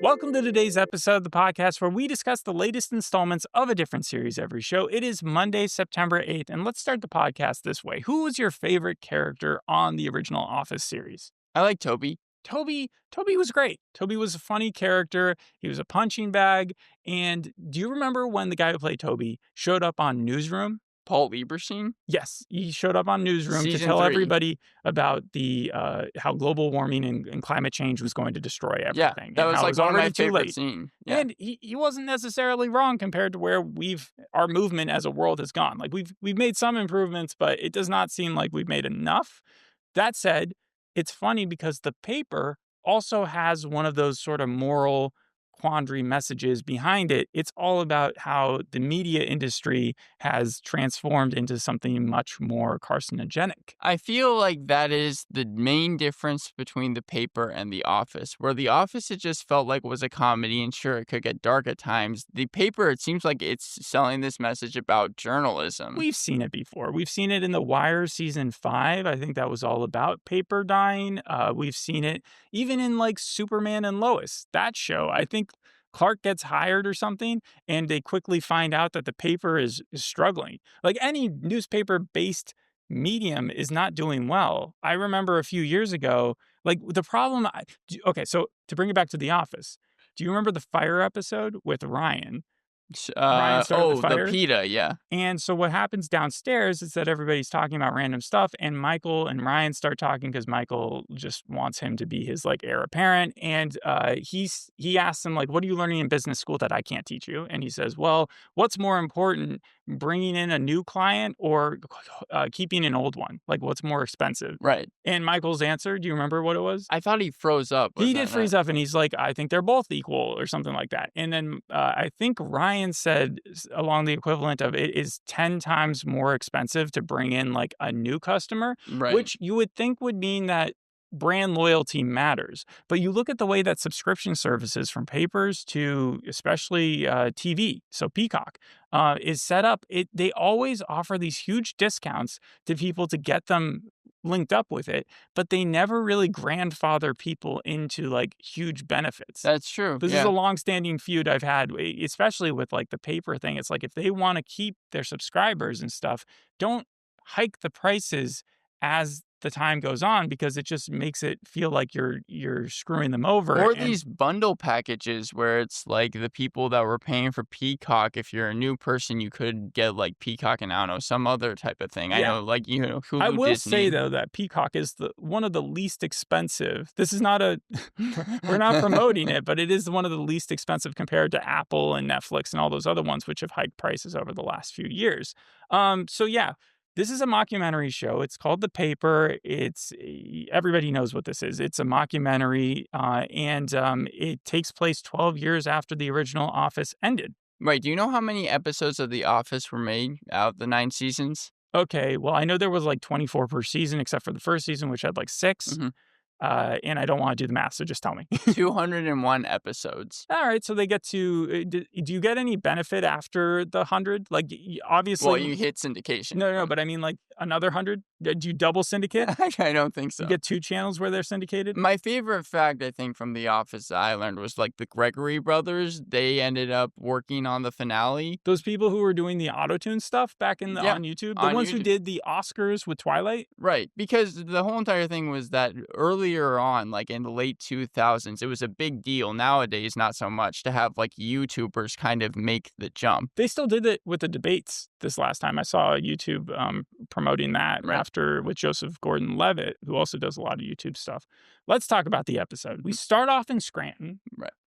Welcome to today's episode of the podcast where we discuss the latest installments of a different series every show. It is Monday, September 8th, and let's start the podcast this way. Who was your favorite character on the original Office series? I like Toby. Toby was great. Toby was a funny character. He was a punching bag. And do you remember when the guy who played Toby showed up on Newsroom? Paul Lieberstein? Yes, he showed up on Newsroom to Season tell 3. everybody about the how global warming and climate change was going to destroy everything. Yeah, that and was how it like one of my already too favorite late. scenes. Yeah. And he wasn't necessarily wrong compared to where our movement as a world has gone. Like we've made some improvements, but it does not seem like we've made enough. That said, it's funny because the paper also has one of those sort of moral quandary messages behind it. It's all about how the media industry has transformed into something much more carcinogenic. I feel like that is the main difference between The Paper and The Office. Where The Office, it just felt like was a comedy, and sure, it could get dark at times. The Paper, it seems like it's selling this message about journalism. We've seen it before. We've seen it in The Wire season 5. I think that was all about paper dying. We've seen it even in like Superman and Lois, that show. I think Clark gets hired or something, and they quickly find out that the paper is struggling. Like any newspaper-based medium is not doing well. I remember a few years ago, like the problem. Okay, so to bring it back to The Office, do you remember the fire episode with Ryan? Ryan started the fire. The PETA, yeah. And so what happens downstairs is that everybody's talking about random stuff, and Michael and Ryan start talking because Michael just wants him to be his like heir apparent. And he asks him like, "What are you learning in business school that I can't teach you?" And he says, "Well, what's more important, bringing in a new client or keeping an old one? Like, what's more expensive?" Right. And Michael's answer, do you remember what it was? I thought he froze up. He did freeze up, and he's like, "I think they're both equal," or something like that. And then I think Ryan said along the equivalent of it is 10 times more expensive to bring in like a new customer, Right. which you would think would mean that brand loyalty matters. But you look at the way that subscription services from papers to especially TV, so Peacock, is set up. They always offer these huge discounts to people to get them linked up with it, but they never really grandfather people into like huge benefits. That's true. This is a long-standing feud I've had, especially with like the paper thing. It's like if they want to keep their subscribers and stuff, don't hike the prices as the time goes on, because it just makes it feel like you're screwing them over. Or these bundle packages where it's like the people that were paying for Peacock, if you're a new person, you could get like Peacock and I don't know, some other type of thing. I know, like, you know, Hulu, I will Disney. say though that Peacock is one of the least expensive. This is not we're not promoting it, but it is one of the least expensive compared to Apple and Netflix and all those other ones which have hiked prices over the last few years. So yeah. This is a mockumentary show. It's called The Paper. Everybody knows what this is. It's a mockumentary, and it takes place 12 years after the original Office ended. Right. Do you know how many episodes of The Office were made out of the 9 seasons? Okay. Well, I know there was like 24 per season, except for the first season, which had like 6. Mm-hmm. And I don't want to do the math, so just tell me. 201 episodes. All right, so they get to. Do you get any benefit after the 100? Like, obviously. Well, you hit syndication. No, but I mean, like another 100. Do you double syndicate? I don't think so. You get 2 channels where they're syndicated. My favorite fact, I think, from The Office that I learned was like the Gregory brothers. They ended up working on the finale. Those people who were doing the auto-tune stuff back on YouTube, the ones who did the Oscars with Twilight. Right, because the whole entire thing was that earlier on, like in the late 2000s, it was a big deal. Nowadays, not so much, to have like YouTubers kind of make the jump. They still did it with the debates this last time. I saw YouTube promoting that after with Joseph Gordon-Levitt, who also does a lot of YouTube stuff. Let's talk about the episode. We start off in Scranton,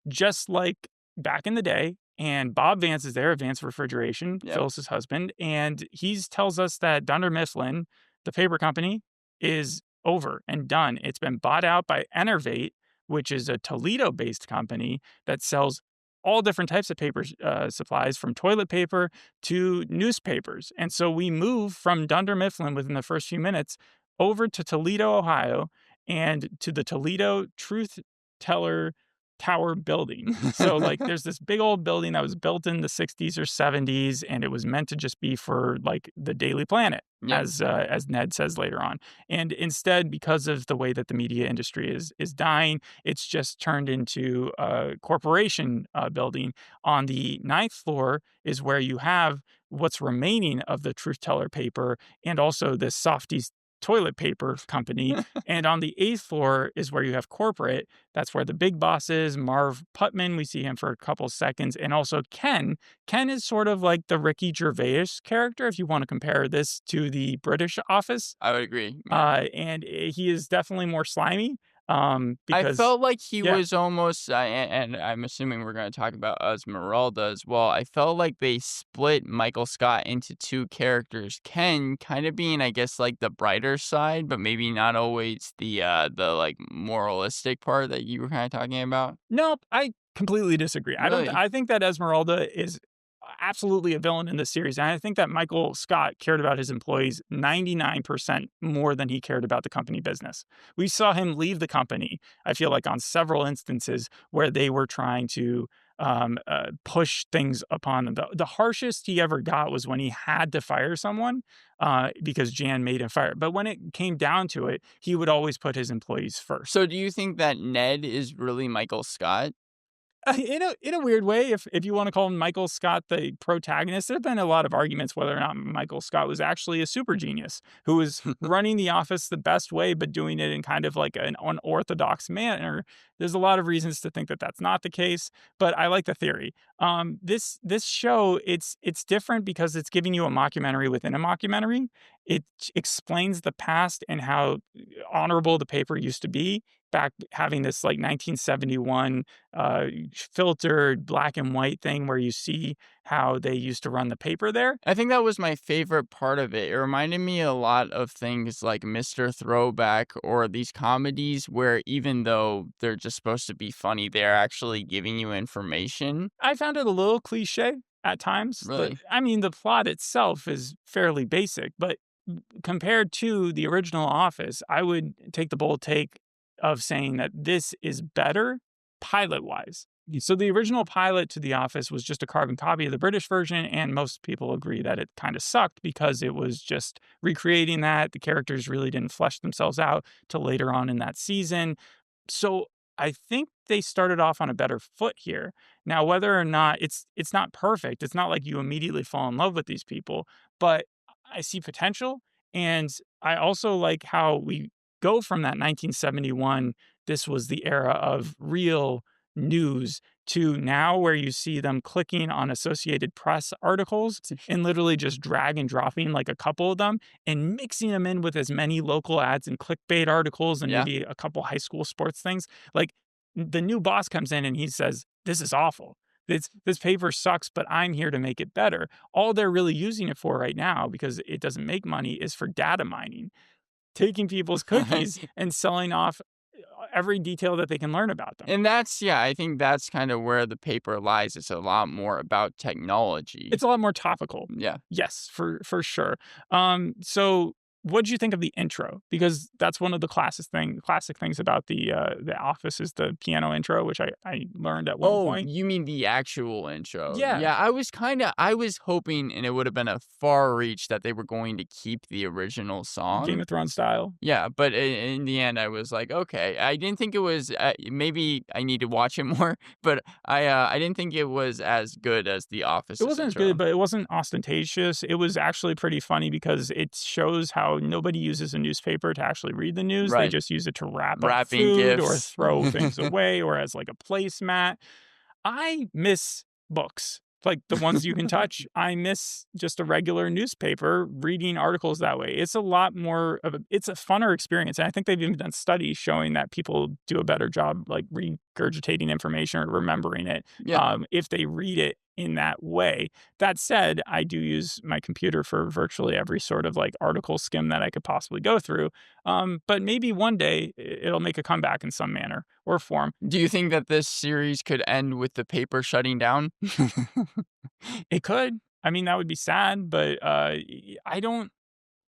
just like back in the day. And Bob Vance is there, Vance Refrigeration, Phyllis's husband. And he tells us that Dunder Mifflin, the paper company, is over and done. It's been bought out by Enervate, which is a Toledo-based company that sells all different types of paper supplies, from toilet paper to newspapers. And so we move from Dunder Mifflin within the first few minutes over to Toledo, Ohio, and to the Toledo Truth Teller tower building. So like there's this big old building that was built in the 60s or 70s, and it was meant to just be for like the Daily Planet, Yeah. as Ned says later on. And instead, because of the way that the media industry is dying, it's just turned into a corporation building. On the ninth floor is where you have what's remaining of the Truth Teller paper and also this Softies toilet paper company. And on the eighth floor is where you have corporate. That's where the big boss is. Marv Putman, we see him for a couple seconds. And also Ken. Ken is sort of like the Ricky Gervais character, if you want to compare this to the British office. I would agree. Yeah. And he is definitely more slimy. I Because felt like he yeah, was almost, and I'm assuming we're going to talk about Esmeralda as well. I felt like they split Michael Scott into two characters. Ken kind of being, I guess, like the brighter side, but maybe not always the like moralistic part that you were kind of talking about. nope, I completely disagree. Really? I think that Esmeralda is absolutely a villain in this series, and I think that Michael Scott cared about his employees 99% more than he cared about the company business. We saw him leave the company, I feel like, on several instances where they were trying to push things upon them. The harshest he ever got was when he had to fire someone because Jan made him fire. But when it came down to it, he would always put his employees first. So do you think that Ned is really Michael Scott? In a weird way, if you want to call Michael Scott the protagonist, there have been a lot of arguments whether or not Michael Scott was actually a super genius who was running the office the best way, but doing it in kind of like an unorthodox manner. There's a lot of reasons to think that that's not the case, but I like the theory. This show, it's different because it's giving you a mockumentary within a mockumentary. It explains the past and how honorable the paper used to be back, having this like 1971 filtered black and white thing where you see how they used to run the paper there. I think that was my favorite part of it. It reminded me a lot of things like Mr. Throwback or these comedies where even though they're just supposed to be funny, they're actually giving you information. I found it a little cliche at times. Really? I mean, the plot itself is fairly basic, but compared to the original Office, I would take the bold take of saying that this is better pilot wise. So the original pilot to The Office was just a carbon copy of the British version, and most people agree that it kind of sucked because it was just recreating that. The characters really didn't flesh themselves out till later on in that season. So I think they started off on a better foot here. Now, whether or not it's not perfect, it's not like you immediately fall in love with these people, but I see potential. And I also like how we go from that 1971, this was the era of real news, to now where you see them clicking on Associated Press articles and literally just drag and dropping like a couple of them and mixing them in with as many local ads and clickbait articles and Yeah. maybe a couple high school sports things. Like the new boss comes in and he says, "This is awful. This paper sucks, but I'm here to make it better." All they're really using it for right now, because it doesn't make money, is for data mining, taking people's cookies and selling off every detail that they can learn about them. And that's, yeah, I think that's kind of where the paper lies. It's a lot more about technology. It's a lot more topical. Yeah. Yes, for sure. So what did you think of the intro? Because that's one of the classic things about the Office is the piano intro, which I learned at one Oh, point. you mean the actual intro? Yeah. Yeah, I was hoping, and it would have been a far reach, that they were going to keep the original song. Game of Thrones style. Yeah, but in the end, I was like, okay. I didn't think it was. Maybe I need to watch it more, but I didn't think it was as good as The Office. It wasn't as good, but it wasn't ostentatious. It was actually pretty funny because it shows how nobody uses a newspaper to actually read the news. They Right. just use it to wrap up Wrapping food or gifts. throw things away or as like a placemat. I miss books, like the ones you can touch. I miss just a regular newspaper reading articles that way. It's a lot more of it's a funner experience. And I think they've even done studies showing that people do a better job like regurgitating information or remembering it Yeah. if they read it in that way. That said, I do use my computer for virtually every sort of like article skim that I could possibly go through. But maybe one day it'll make a comeback in some manner or form. Do you think that this series could end with the paper shutting down? It could. I mean, that would be sad, but I don't.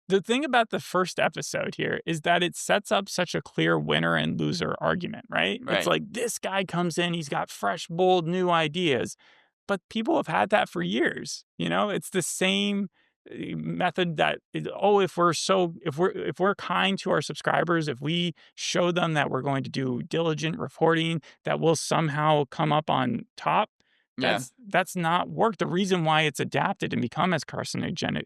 The thing about the first episode here is that it sets up such a clear winner and loser argument, right? It's Right. like this guy comes in, he's got fresh, bold, new ideas, but people have had that for years. It's the same method that if we're kind to our subscribers, if we show them that we're going to do diligent reporting, that will somehow come up on top. Yeah. That's not work. The reason why it's adapted and become as carcinogenic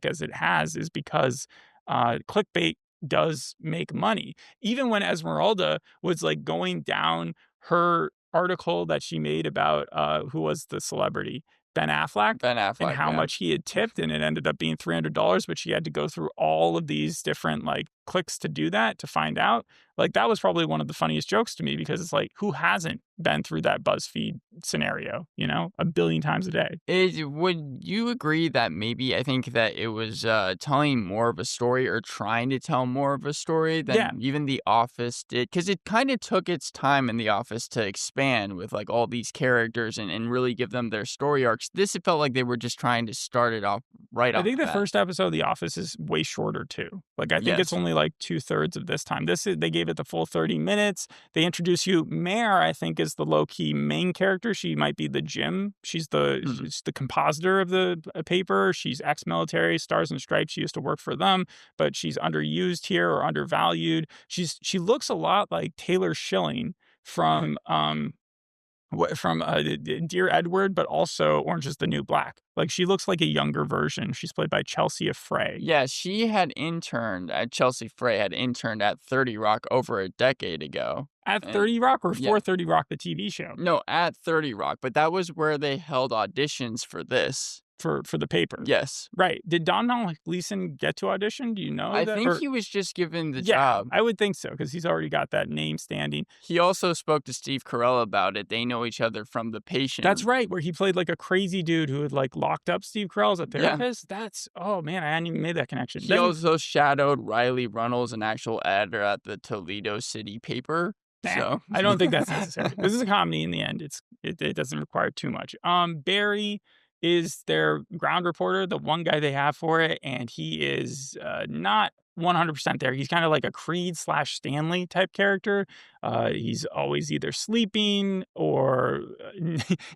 as it has is because clickbait does make money. Even when Esmeralda was like going down her article that she made about who was the celebrity, Ben Affleck, Ben and Affleck, how yeah. much he had tipped, and it ended up being $300, but she had to go through all of these different like clicks to do that, to find out. Like, that was probably one of the funniest jokes to me, because it's like, who hasn't been through that BuzzFeed scenario, a billion times a day? Would you agree that maybe I think that it was telling more of a story or trying to tell more of a story Yeah. than even The Office did? Because it kind of took its time in The Office to expand with like all these characters and really give them their story arcs. This, it felt like they were just trying to start it off right I off think the the bat. first episode of The Office is way shorter too. Like, I think it's Yes. only like 2/3 of this time. They gave it the full 30 minutes. They introduce you. Mare, I think, is the low key main character. She might be the Jim. She's Mhm. the compositor of the paper. She's ex-military, Stars and Stripes. She used to work for them, but she's underused here, or undervalued. She looks a lot like Taylor Schilling from Dear Edward, but also Orange is the New Black. Like, she looks like a younger version. She's played by Chelsea Frey. Yeah, she had interned at Chelsea Frey had interned at 30 Rock over a decade ago. At And 30 Rock, or yeah, for 30 Rock, the TV show, no, at 30 Rock, but that was where they held auditions for this. for the paper. Yes. Right. Did Domhnall Gleeson get to audition? Do you know I that? think Or he was just given the yeah, job. I would think so, because he's already got that name standing. He also spoke to Steve Carell about it. They know each other from The That's Patient. right, where he played like a crazy dude who had like locked up Steve Carell as a Yeah. therapist. Oh man, I hadn't even made that connection. He Then also shadowed Riley Runnels, an actual editor at the Toledo City paper. nah, So, I don't think that's necessary. This is a comedy in the end. It doesn't require too much. Barry is their ground reporter, the one guy they have for it, and he is not 100% there. He's kind of like a Creed/Stanley type character. He's always either sleeping or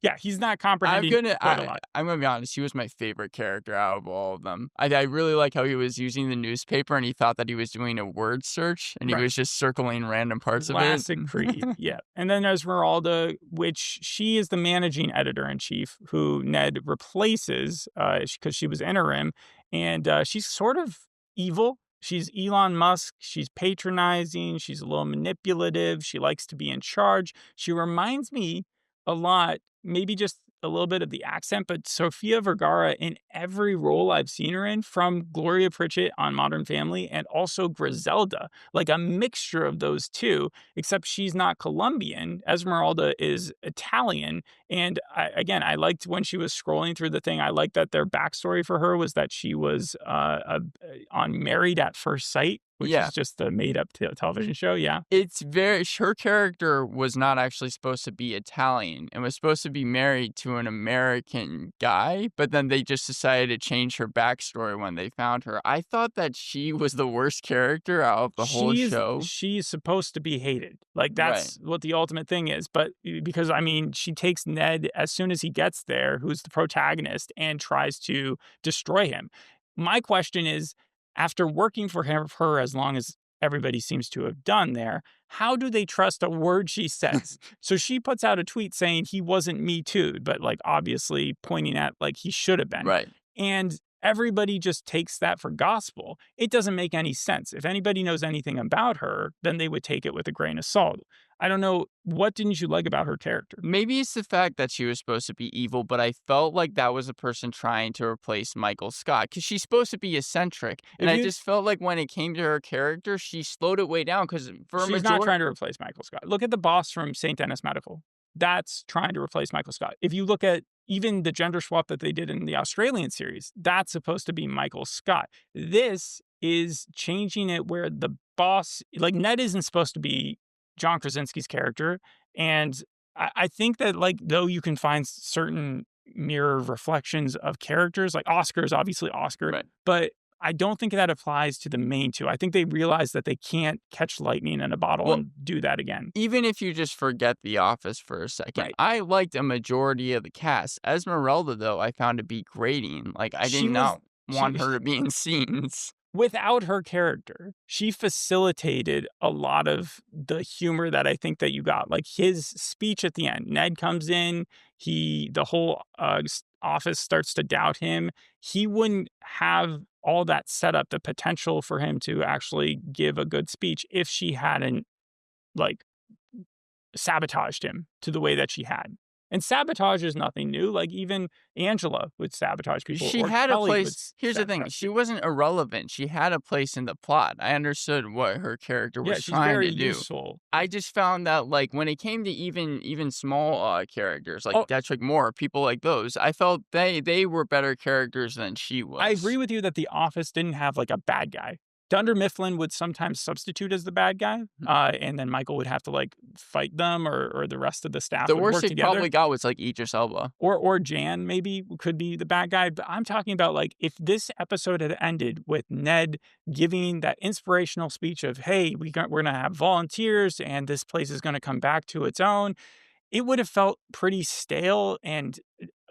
yeah, he's not comprehending quite a lot. I'm gonna be honest. He was my favorite character out of all of them. I really like how he was using the newspaper and he thought that he was doing a word search and he Right. was just circling random parts of it. Classic Creed, yeah. And then there's Esmeralda, which she is the managing editor-in-chief who Ned replaces because she was interim, and she's sort of evil. She's Elon Musk. She's patronizing. She's a little manipulative. She likes to be in charge. She reminds me a lot, maybe just a little bit of the accent, but Sofia Vergara in every role I've seen her in, from Gloria Pritchett on Modern Family and also Griselda, like a mixture of those two, except she's not Colombian. Esmeralda is Italian. And I liked when she was scrolling through the thing, I liked that their backstory for her was that she was on Married at First Sight, which Yeah. is just a made up television show. Yeah. Her character was not actually supposed to be Italian and was supposed to be married to an American guy, but then they just decided to change her backstory when they found her. I thought that she was the worst character out of the whole show. She's supposed to be hated. Like, Right. that's what the ultimate thing is. But because, I mean, she takes Ned as soon as he gets there, who's the protagonist, and tries to destroy him. My question is, after working for her as long as everybody seems to have done there, how do they trust a word she says? So she puts out a tweet saying he wasn't Me Too, but like obviously pointing at like he should have been. Right. And everybody just takes that for gospel. It doesn't make any sense. If anybody knows anything about her, then they would take it with a grain of salt. I don't know. What didn't you like about her character? Maybe it's the fact that she was supposed to be evil, but I felt like that was a person trying to replace Michael Scott because she's supposed to be eccentric. And I just felt like when it came to her character, she slowed it way down because for a She's majority. not trying to replace Michael Scott. Look at the boss from St. Denis Medical. That's trying to replace Michael Scott. If you look at even the gender swap that they did in the Australian series, that's supposed to be Michael Scott. This is changing it where the boss, like Ned, isn't supposed to be John Krasinski's character. And I think that, like, though you can find certain mirror reflections of characters, like Oscar is obviously Oscar, Right. but I don't think that applies to the main two. I think they realize that they can't catch lightning in a bottle Well, and do that again. even if you just forget The Office for a second, Right. I liked a majority of the cast. Esmeralda, though, I found to be grating. Like, I did She was not she want her to be in scenes. without her character, she facilitated a lot of the humor that I think that you got. Like his speech at the end, Ned comes in, the whole office starts to doubt him. He wouldn't have all that set up, the potential for him to actually give a good speech if she hadn't like sabotaged him to the way that she had. And sabotage is nothing new. Like even Angela would sabotage people, She or had a Kelly would place. Here's the thing. sabotage She people. wasn't irrelevant. She had a place in the plot. I understood what her character Yeah, was she's trying very to do. useful. I just found that, like, when it came to even small characters like Oh, Detrick Moore, people like those, I felt they were better characters than she I agree was. with you that The Office didn't have like a bad guy. Dunder Mifflin would sometimes substitute as the bad guy, and then Michael would have to like fight them, or the rest of the staff The would worst work it together. probably got was like Idris Elba. Or Jan maybe could be the bad guy. But I'm talking about like if this episode had ended with Ned giving that inspirational speech of, "Hey, we're gonna have volunteers, and this place is gonna come back to its own," it would have felt pretty stale and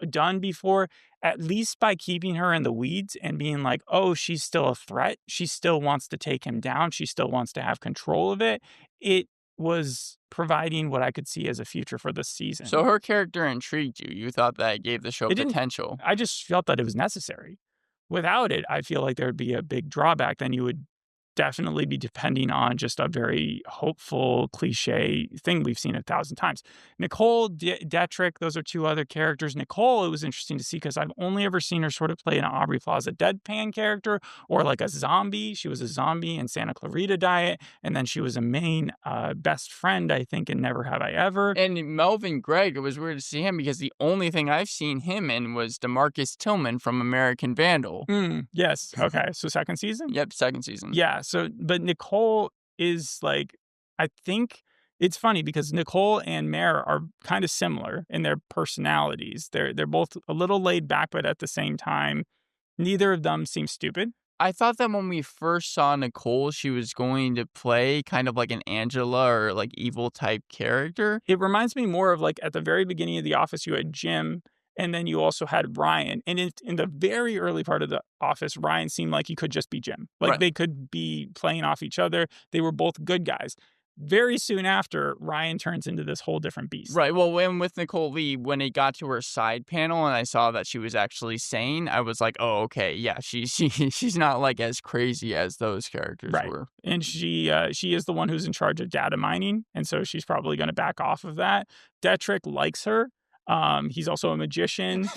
done before, at least by keeping her in the weeds and being like, oh, she's still a threat. She still wants to take him down. She still wants to have control of it. It was providing what I could see as a future for this So season. her character intrigued you. You thought that it gave the show It didn't, potential. I just felt that it was necessary. Without it, I feel like there'd be a big drawback. Then you would definitely be depending on just a very hopeful cliche thing we've seen 1,000 times. Nicole Detrick, those are two other characters. Nicole, it was interesting to see because I've only ever seen her sort of play an Aubrey Plaza deadpan character or like a zombie. She was a zombie in Santa Clarita Diet, and then she was a main best friend, I think, in Never Have I Ever. And Melvin Gregg, it was weird to see him because the only thing I've seen him in was DeMarcus Tillman from American Vandal. Yes. Okay. So second season? Yep, second season. Yeah. So, but Nicole is like, I think it's funny because Nicole and Mare are kind of similar in their personalities. They're both a little laid back, but at the same time, neither of them seem stupid. I thought that when we first saw Nicole, she was going to play kind of like an Angela or like evil type character. It reminds me more of like at the very beginning of The Office, you had Jim, and then you also had Ryan. And in the very early part of The Office, Ryan seemed like he could just be Jim. Like Right. they could be playing off each other. They were both good guys. Very soon after, Ryan turns into this whole different beast. Right. Well, when with Nicole Lee, when it got to her side panel and I saw that she was actually sane, I was like, oh, okay, yeah, she's not like as crazy as those characters Right. were. And she is the one who's in charge of data mining, and so she's probably going to back off of that. Detrick likes her. He's also a magician,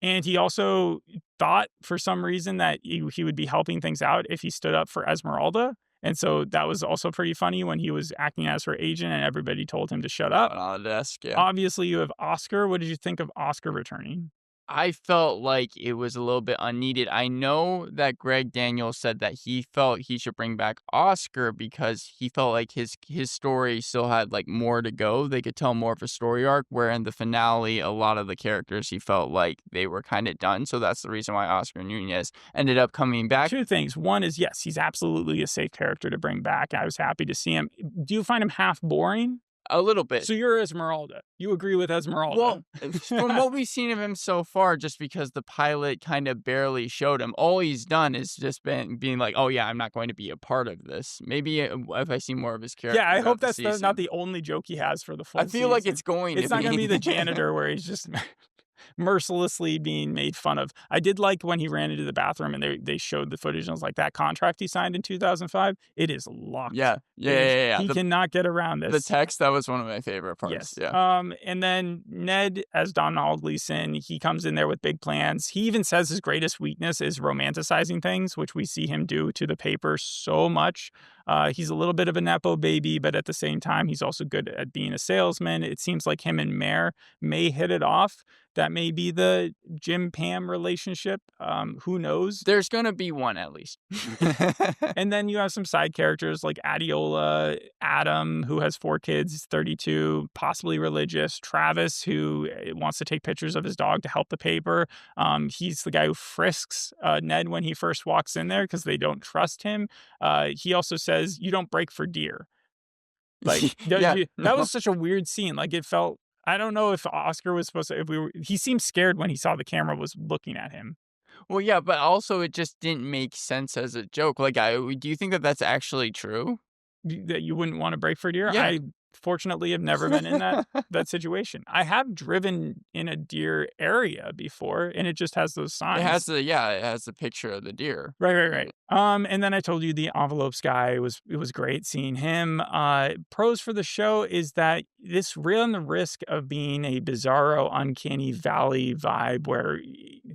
and he also thought for some reason that he would be helping things out if he stood up for Esmeralda. And so that was also pretty funny when he was acting as her agent and everybody told him to shut up. On the desk, yeah. Obviously, you have Oscar. What did you think of Oscar returning? I felt like it was a little bit unneeded. I know that Greg Daniels said that he felt he should bring back Oscar because he felt like his story still had like more to go. They could tell more of a story arc, where in the finale, a lot of the characters he felt like they were kind of done. So that's the reason why Oscar Nunez ended up coming back. Two things. One is, yes, he's absolutely a safe character to bring back. I was happy to see him. Do you find him half boring? A little bit. So you're Esmeralda. You agree with Esmeralda. Well, from what we've seen of him so far, just because the pilot kind of barely showed him, all he's done is just been being like, oh, yeah, I'm not going to be a part of this. Maybe if I see more of his character. Yeah, I hope that's season. not the only joke he has for the full I feel like season. it's going It's to not be. going to be the janitor where he's just mercilessly being made fun of. I did like when he ran into the bathroom and they showed the footage and I was like, that contract he signed in 2005, it is locked. Yeah. He cannot get around this. The text, that was one of my favorite parts. Yes. Yeah. And then Ned as Donald Gleason, he comes in there with big plans. He even says his greatest weakness is romanticizing things, which we see him do to the paper so much. He's a little bit of a nepo baby, but at the same time, he's also good at being a salesman. It seems like him and Mare may hit it off. That may be the Jim Pam relationship. Who knows? There's gonna be one at least. And then you have some side characters like Adiola, Adam, who has 4 kids, he's 32, possibly religious. Travis, who wants to take pictures of his dog to help the paper. He's the guy who frisks Ned when he first walks in there because they don't trust him. He also says, "You don't break for deer." Like Yeah. that was such a weird scene. Like it felt. I don't know if Oscar was supposed to. If we were, he seemed scared when he saw the camera was looking at him. Well, yeah, but also it just didn't make sense as a joke. Like, do you think that that's actually true? That you wouldn't want to break for deer. Yeah. I fortunately have never been in that situation. I have driven in a deer area before, and it just has those signs. It has the picture of the deer. Right. And then I told you the envelopes guy it was great seeing him. Pros for the show is that this ran the risk of being a bizarro, uncanny valley vibe where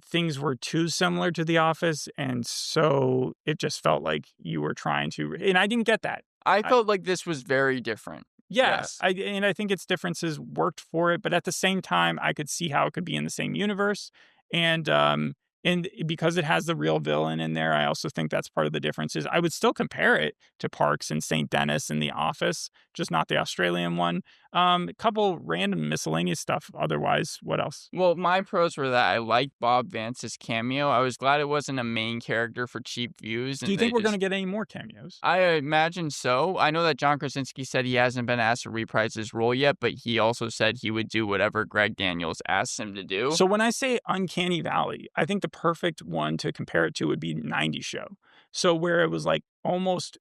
things were too similar to The Office, and so it just felt like you were trying to. And I didn't get that. I felt like this was very different. Yeah, Yes. I think its differences worked for it, but at the same time, I could see how it could be in the same universe, and because it has the real villain in there, I also think that's part of the differences. I would still compare it to Parks and St. Dennis and The Office, just not the Australian one. A couple random miscellaneous stuff. Otherwise, what else? Well, my pros were that I liked Bob Vance's cameo. I was glad it wasn't a main character for cheap views. Do you think we're going to get any more cameos? I imagine so. I know that John Krasinski said he hasn't been asked to reprise his role yet, but he also said he would do whatever Greg Daniels asks him to do. So when I say Uncanny Valley, I think the perfect one to compare it to would be 90s Show. So where it was like almost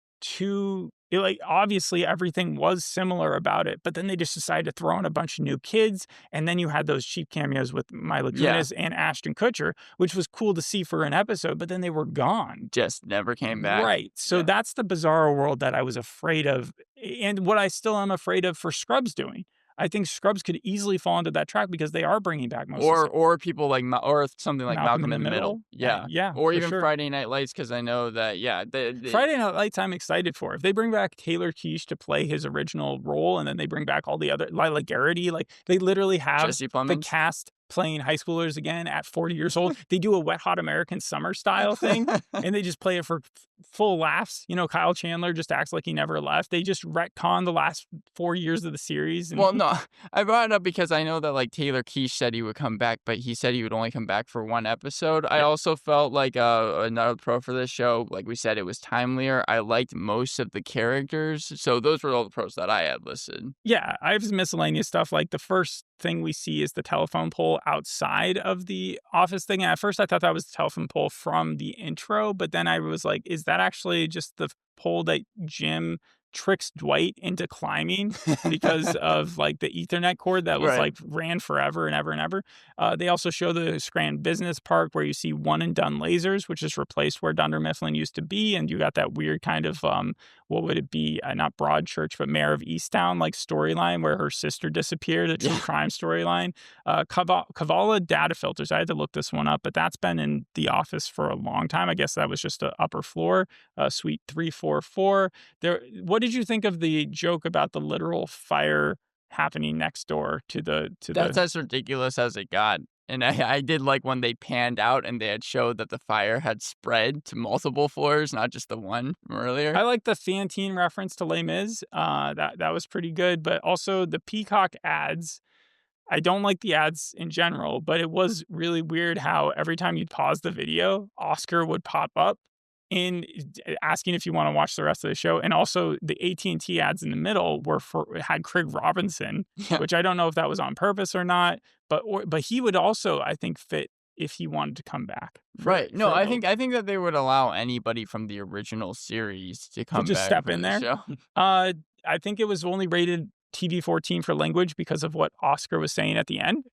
like obviously everything was similar about it, but then they just decided to throw in a bunch of new kids, and then you had those cheap cameos with Mila Kunis and Ashton Kutcher, which was cool to see for an episode, but then they were gone. Just never came back. Right. So that's the bizarro world that I was afraid of, and what I still am afraid of for Scrubs doing. I think Scrubs could easily fall into that track because they are bringing back most or people like or something like Malcolm in the Middle. Yeah, or even sure. Friday Night Lights, because I know that Friday Night Lights I'm excited for. If they bring back Taylor Kitsch to play his original role, and then they bring back all the other Lila Garrity, like they literally have the cast playing high schoolers again at 40 years old. They do a Wet Hot American Summer style thing, and they just play it for full laughs. You know, Kyle Chandler just acts like he never left. They just retcon the last 4 years of the series. Well, no, I brought it up because I know that like Taylor Kitsch said he would come back, but he said he would only come back for one episode. I also felt like another pro for this show, like we said, it was timelier. I liked most of the characters, so those were all the pros that I had listed. Yeah, I have some miscellaneous stuff. Like the first thing we see is the telephone pole outside of the office thing. And at first I thought that was the telephone pole from the intro, but then I was like, is that actually just the pole that Jim tricks Dwight into climbing because of like the Ethernet cord that was like ran forever and ever and ever. They also show the Scranton Business Park where you see one and done lasers, which is replaced where Dunder Mifflin used to be. And you got that weird kind of, what would it be? Not Broadchurch, but Mayor of Easttown like storyline where her sister disappeared, a true crime storyline. Kavala data filters. I had to look this one up, but that's been in The Office for a long time. I guess that was just an upper floor, suite 344. What did you think of the joke about the literal fire happening next door to the? That's as ridiculous as it got. And I did like when they panned out and they had showed that the fire had spread to multiple floors, not just the one from earlier. I like the Fantine reference to Les Mis. That was pretty good. But also the Peacock ads. I don't like the ads in general, but it was really weird how every time you'd pause the video, Oscar would pop up in asking if you want to watch the rest of the show. And also the AT&T ads in the middle had Craig Robinson, which I don't know if that was on purpose or not, but he would also, I think, fit if he wanted to come back. No, I think that they would allow anybody from the original series to come just back step in there. Show. I think it was only rated TV-14 for language because of what Oscar was saying at the end.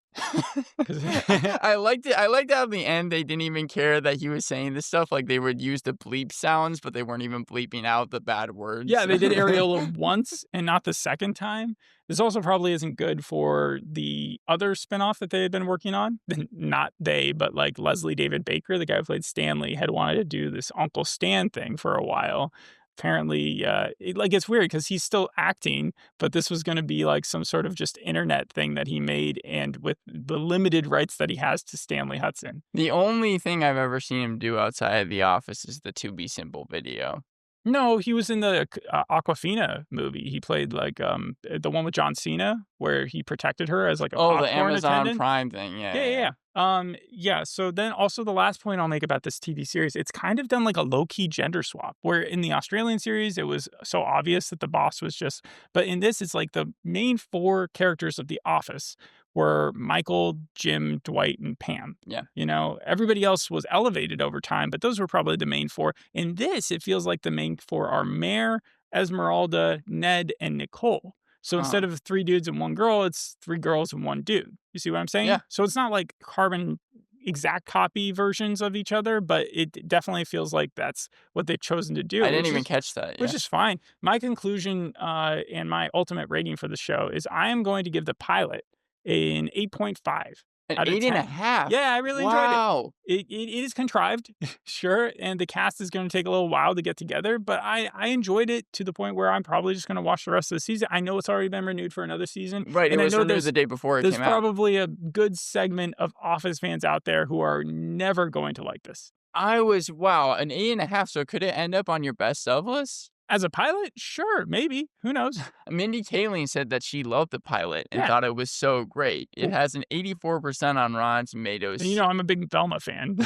I liked it. I liked how at the end they didn't even care that he was saying this stuff. Like they would use the bleep sounds, but they weren't even bleeping out the bad words. Yeah, they did Areola once and not the second time. This also probably isn't good for the other spinoff that they had been working on. Not they, but like Leslie David Baker, the guy who played Stanley, had wanted to do this Uncle Stan thing for a while. apparently, it's weird because he's still acting, but this was going to be like some sort of just internet thing that he made, and with the limited rights that he has to Stanley Hudson. The only thing I've ever seen him do outside of The Office is the To Be Simple video. No, he was in the Aquafina movie. He played the one with John Cena where he protected her as like a Oh, the popcorn Amazon attendant. Prime thing. Yeah, Yeah, yeah, yeah, yeah. yeah. So then also the last point I'll make about this TV series, it's kind of done like a low-key gender swap, where in the Australian series, it was so obvious that the boss was just, but in this, it's like the main four characters of The Office were Michael, Jim, Dwight, and Pam. Yeah. You know, everybody else was elevated over time, but those were probably the main four. In this, it feels like the main four are Mare, Esmeralda, Ned, and Nicole. So Uh-huh. instead of 3 dudes and 1 girl, it's 3 girls and 1 dude. You see what I'm saying? Yeah. So it's not like carbon exact copy versions of each other, but it definitely feels like that's what they've chosen to do. I didn't even catch that. Which Yeah. is fine. My conclusion and my ultimate rating for the show is I am going to give the pilot an 8.5 An out of 10. 8.5. Yeah, I really enjoyed it. Wow. It is contrived, sure, and the cast is going to take a little while to get together, but I enjoyed it to the point where I'm probably just going to watch the rest of the season. I know it's already been renewed for another season. Right. And It I was know renewed the day before it there's came out. probably a good segment of Office fans out there who are never going to like this. Wow, an 8.5. So could it end up on your best of list? As a pilot, sure, maybe. Who knows? Mindy Kaling said that she loved the pilot and Yeah. thought it was so great. It Cool. has an 84% on Rotten Tomatoes. And you know, I'm a big Velma fan.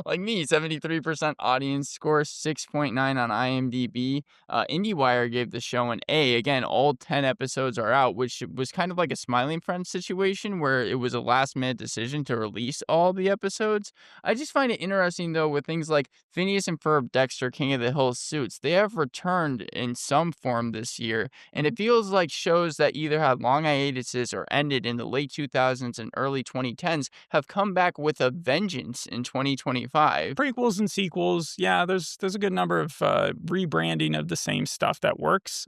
Like me, 73% audience score, 6.9 on IMDb. IndieWire gave the show an A. Again, all 10 episodes are out, which was kind of like a Smiling Friends situation where it was a last-minute decision to release all the episodes. I just find it interesting, though, with things like Phineas and Ferb, Dexter, King of the Hill, Suits. They have returned in some form this year, and it feels like shows that either had long hiatuses or ended in the late 2000s and early 2010s have come back with a vengeance in 2025. Prequels and sequels, yeah, there's a good number of rebranding of the same stuff that works.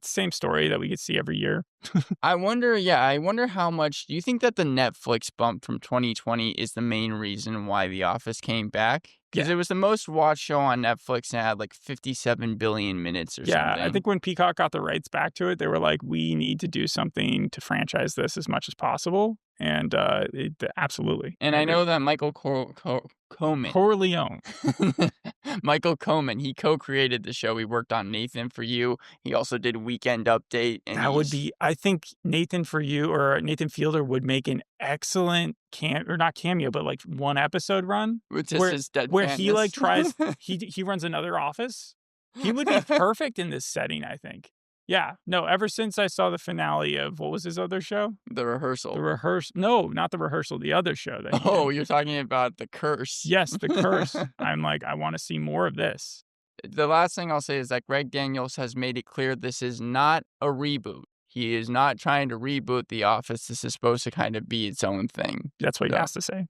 Same story that we could see every year. I wonder how much do you think that the Netflix bump from 2020 is the main reason why The Office came back? Because it was the most watched show on Netflix and had like 57 billion minutes or something. I think when Peacock got the rights back to it, they were like, we need to do something to franchise this as much as possible. And absolutely. And I know that Michael Coleman. Corleone. Michael Coleman, he co-created the show. He worked on Nathan For You. He also did Weekend Update. And That would be, I think Nathan For You or Nathan Fielder would make an excellent not cameo, but like one episode run with just his where he like deadpanness. tries, he runs another office. He would be perfect in this setting, I think. Yeah, no, ever since I saw the finale of, what was his other show? The Rehearsal. No, not The Rehearsal, the other show. That he did. You're talking about The Curse. Yes, The Curse. I'm like, I want to see more of this. The last thing I'll say is that Greg Daniels has made it clear this is not a reboot. He is not trying to reboot The Office. This is supposed to kind of be its own thing. That's what he has to say.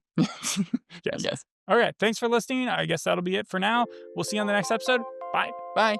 Yes. All right, thanks for listening. I guess that'll be it for now. We'll see you on the next episode. Bye. Bye.